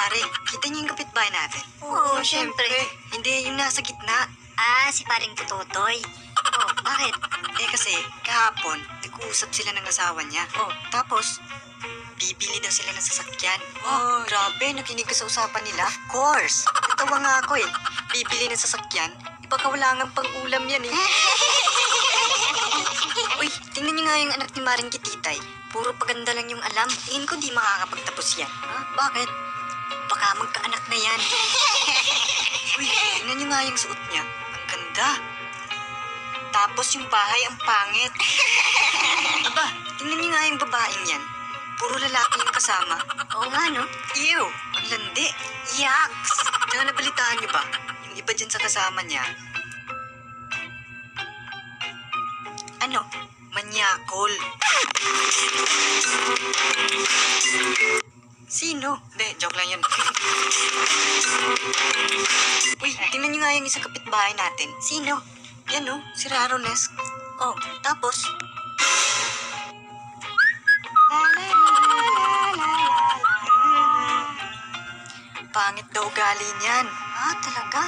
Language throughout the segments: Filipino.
Mare, kita niyo yung kapitbahay natin? Oo, syempre. Hindi, yung nasa gitna. Ah, si paring tutotoy. Oh, bakit? Kasi kahapon, nag-uusap sila ng asawa niya. Tapos, bibili daw sila ng sasakyan. Grabe, nakinig ka sa usapan nila? Of course! Natawa nga ako Bibili ng sasakyan, ipakawalangan pang ulam yan Uy, tingnan niyo nga yung anak ni Maring Kititay. Puro paganda lang yung alam. Tingin ko di makakapagtapos yan. Bakit? Baka magkaanak na yan. Uy, tingnan niyo nga yung suot niya. Ang ganda. Tapos yung bahay ang pangit. Aba, tingnan niyo nga yung babaeng yan. Puro lalaki yung kasama. Oo nga, no? Ew, ang landi. Yaks! Tsaka nabalitaan niyo ba? Yung iba dyan sa kasama niya. Ano? Manyakol. Sino? Hindi, joke lang yun. Uy, tingnan niyo nga yung isang kapitbahay natin. Sino? Yan si Rarones. Tapos? Pangit daw ugali niyan. Talaga?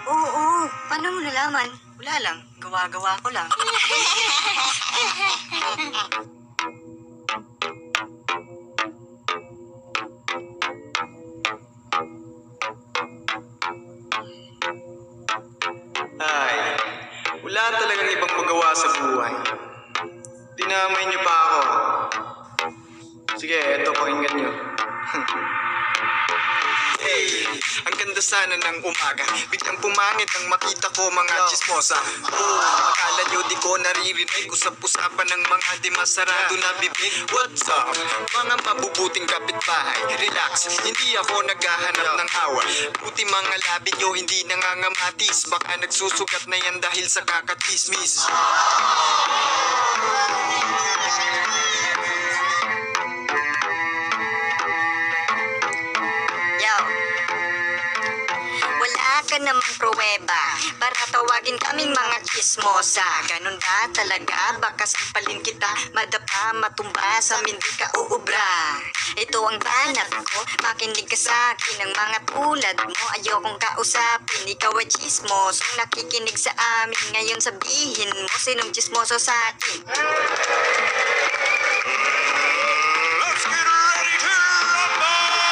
Oo. Paano mo nalaman? Wala lang, gawa-gawa ko lang. Ay, wala talagang ibang magawa sa buhay. Dinamay niyo pa ako. Sige, eto, pakinggan niyo. Hey, ang ganda sana ng umaga. Biglang pumangit ang makita ko mga chismosa. Akala nyo di ko naririnig. Usap-usapan ng mga di masarado na bibig. What's up? Mga mabubuting kapitbahay. Relax, hindi ako naghahanap ng awa. Buti mga labi nyo hindi nangangamatis. Baka nagsusugat na yan dahil sa kakatismis. Wala ka namang pruweba para tawagin kaming mga chismosa. Ganun ba talaga? Baka sampalin kita, madapa, matumba, sa hindi ka uubra. Ito ang banat ko, makinig ka sa akin. Ang mga tulad mo, ayokong kausapin. Ikaw ay chismosong nakikinig sa amin. Ngayon sabihin mo, sinong chismoso sa atin?